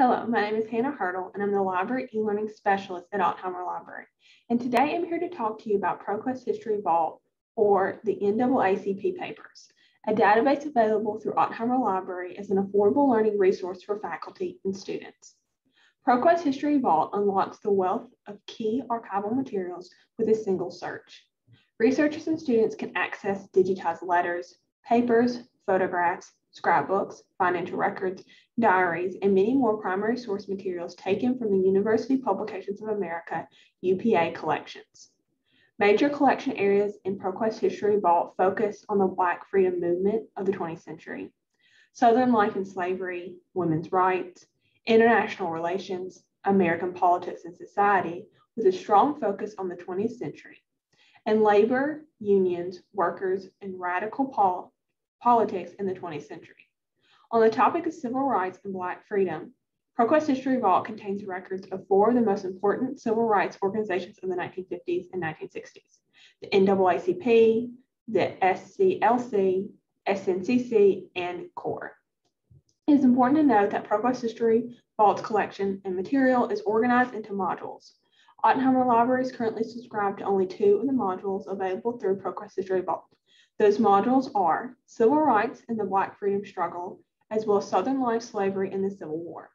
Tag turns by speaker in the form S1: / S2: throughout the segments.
S1: Hello, my name is Hannah Hurdle, and I'm the Library eLearning Specialist at Ottenheimer Library. And today I'm here to talk to you about ProQuest History Vault, or the NAACP Papers, a database available through Ottenheimer Library as an affordable learning resource for faculty and students. ProQuest History Vault unlocks the wealth of key archival materials with a single search. Researchers and students can access digitized letters, papers, photographs, scrapbooks, financial records, diaries, and many more primary source materials taken from the University Publications of America, UPA collections. Major collection areas in ProQuest History Vault focus on the Black freedom movement of the 20th century, Southern life and slavery, women's rights, international relations, American politics and society, with a strong focus on the 20th century, and labor, unions, workers, and radical politics in the 20th century. On the topic of civil rights and Black freedom, ProQuest History Vault contains records of four of the most important civil rights organizations of the 1950s and 1960s, the NAACP, the SCLC, SNCC, and CORE. It is important to note that ProQuest History Vault's collection and material is organized into modules. Ottenheimer Library is currently subscribed to only 2 of the modules available through ProQuest History Vault. Those modules are Civil Rights and the Black Freedom Struggle, as well as Southern Life, Slavery, and the Civil War.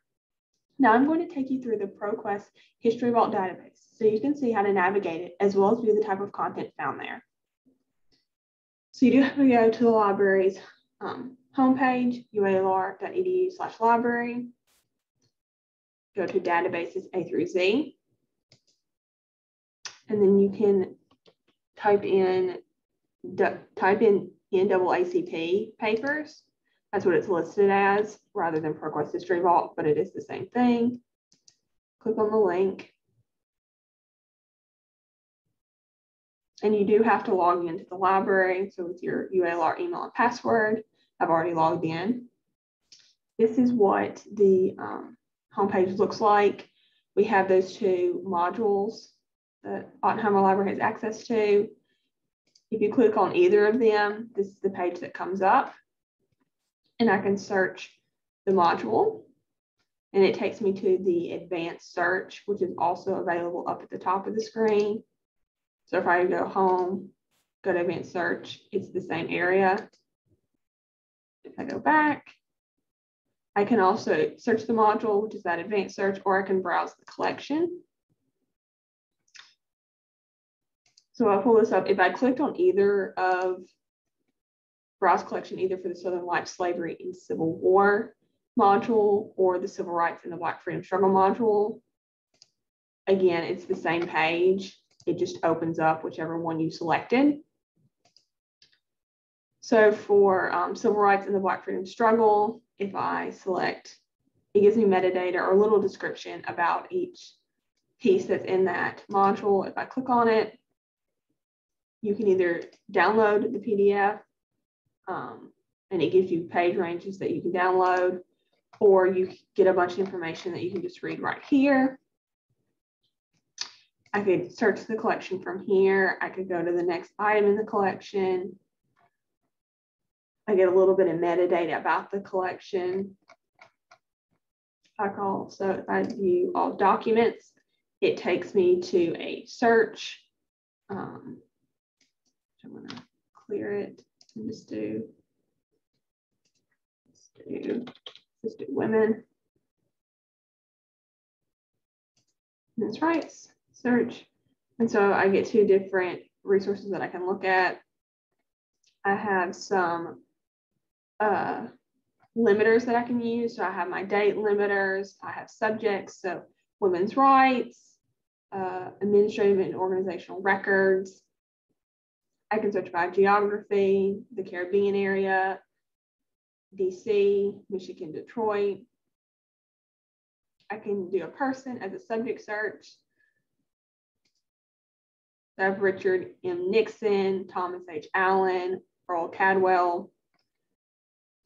S1: Now I'm going to take you through the ProQuest History Vault database so you can see how to navigate it, as well as view the type of content found there. So you do have to go to the library's homepage, ualr.edu/library, go to databases A through Z, and then you can type in NAACP Papers. That's what it's listed as, rather than ProQuest History Vault, but it is the same thing. Click on the link. And you do have to log into the library. So with your UALR email and password, I've already logged in. This is what the homepage looks like. We have those 2 modules that Ottenheimer Library has access to. If you click on either of them, this is the page that comes up, and I can search the module, and it takes me to the advanced search, which is also available up at the top of the screen. So if I go home, go to advanced search, it's the same area. If I go back, I can also search the module, which is that advanced search, or I can browse the collection. So I'll pull this up. If I clicked on either of browse collection, either for the Southern Life, Slavery, and Civil War module, or the Civil Rights and the Black Freedom Struggle module, again, it's the same page. It just opens up whichever one you selected. So for Civil Rights and the Black Freedom Struggle, if I select, it gives me metadata or a little description about each piece that's in that module. If I click on it, you can either download the PDF, and it gives you page ranges that you can download, or you get a bunch of information that you can just read right here. I could search the collection from here. I could go to the next item in the collection. I get a little bit of metadata about the collection. So if I view all documents, it takes me to a search. I'm going to clear it and just do women. Women's rights, search. And so I get 2 different resources that I can look at. I have some limiters that I can use. So I have my date limiters. I have subjects, so women's rights, administrative and organizational records. I can search by geography, the Caribbean area, DC, Michigan, Detroit. I can do a person as a subject search. I have Richard M. Nixon, Thomas H. Allen, Earl Cadwell.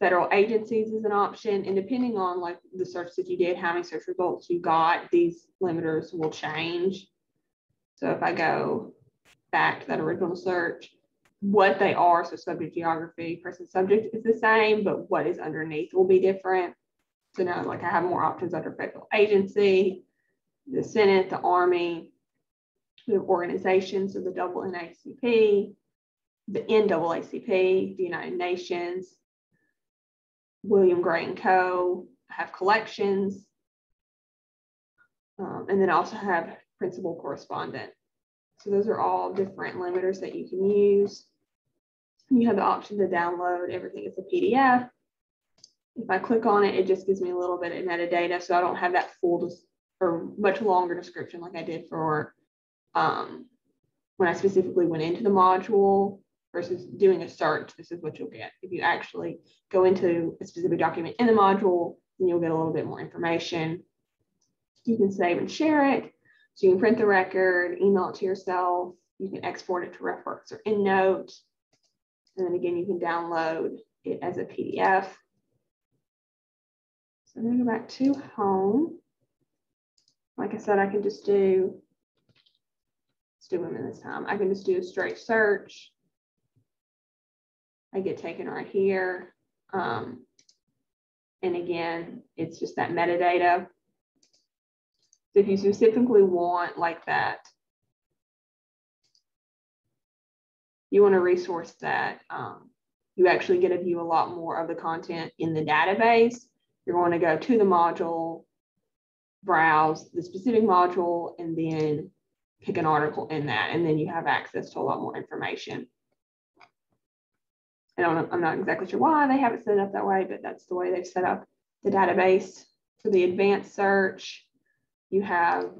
S1: Federal agencies is an option, and depending on like the search that you did, how many search results you got, these limiters will change. So if I go back to that original search, what they are, so subject, geography, person, subject is the same, but what is underneath will be different. So now like I have more options under federal agency, the Senate, the Army. We have organizations, so the double NAACP, the NAACP, the United Nations, William Gray & Co. I have collections, and then I also have principal correspondent. So those are all different limiters that you can use. You have the option to download everything as a PDF. If I click on it, it just gives me a little bit of metadata, so I don't have that full or much longer description like I did for when I specifically went into the module versus doing a search. This is what you'll get. If you actually go into a specific document in the module, then you'll get a little bit more information. You can save and share it. So you can print the record, email it to yourself. You can export it to reference or EndNote. And then again, you can download it as a PDF. So I'm going to go back to home. Like I said, I can just do, let's do women this time. I can just do a straight search. I get taken right here. And again, it's just that metadata. So if you specifically want like that, you want a resource that you actually get to view a lot more of the content in the database, you're going to go to the module, browse the specific module, and then pick an article in that, and then you have access to a lot more information. I'm not exactly sure why they have it set up that way, but that's the way they've set up the database. For the advanced search, you have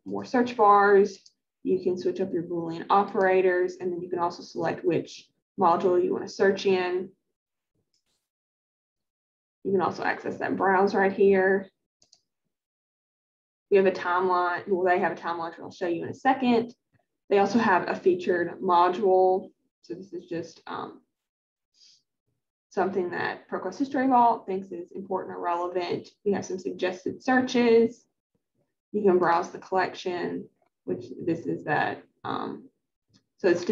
S1: more search bars. You can switch up your Boolean operators, and then you can also select which module you want to search in. You can also access that browse right here. We have a timeline. Well, they have a timeline, which I'll show you in a second. They also have a featured module. So this is just something that ProQuest History Vault thinks is important or relevant. We have some suggested searches. You can browse the collection, which this is that. So it's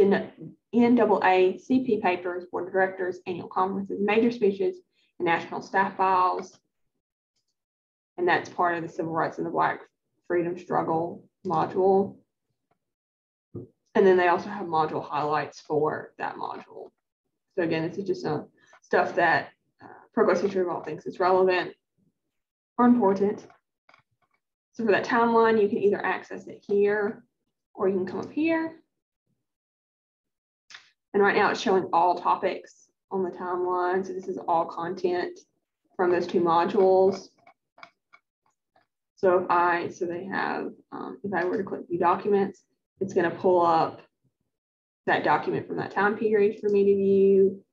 S1: NAACP Papers, Board of Directors, Annual Conferences, Major Speeches, and National Staff Files. And that's part of the Civil Rights and the Black Freedom Struggle module. And then they also have module highlights for that module. So again, this is just some stuff that ProQuest History Vault thinks is relevant or important. So for that timeline, you can either access it here or you can come up here. And right now it's showing all topics on the timeline. So this is all content from those two modules. So if I were to click view documents, it's going to pull up that document from that time period for me to view.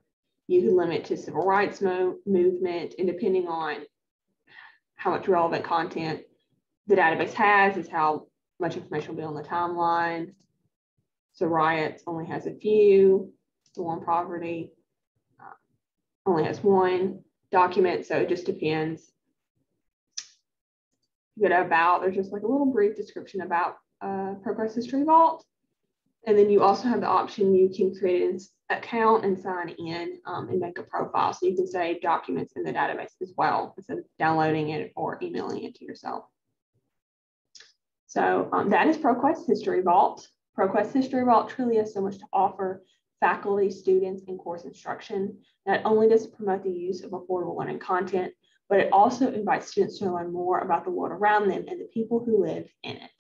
S1: You can limit to civil rights movement, and depending on how much relevant content the database has is how much information will be on the timeline. So riots only has a few. The war on poverty only has one document, so it just depends. You go to about, there's just like a little brief description about ProQuest History Vault. And then you also have the option, you can create an account and sign in and make a profile. So you can save documents in the database as well, instead of downloading it or emailing it to yourself. So that is ProQuest History Vault. ProQuest History Vault truly has so much to offer faculty, students, and course instruction. Not only does it promote the use of affordable learning content, but it also invites students to learn more about the world around them and the people who live in it.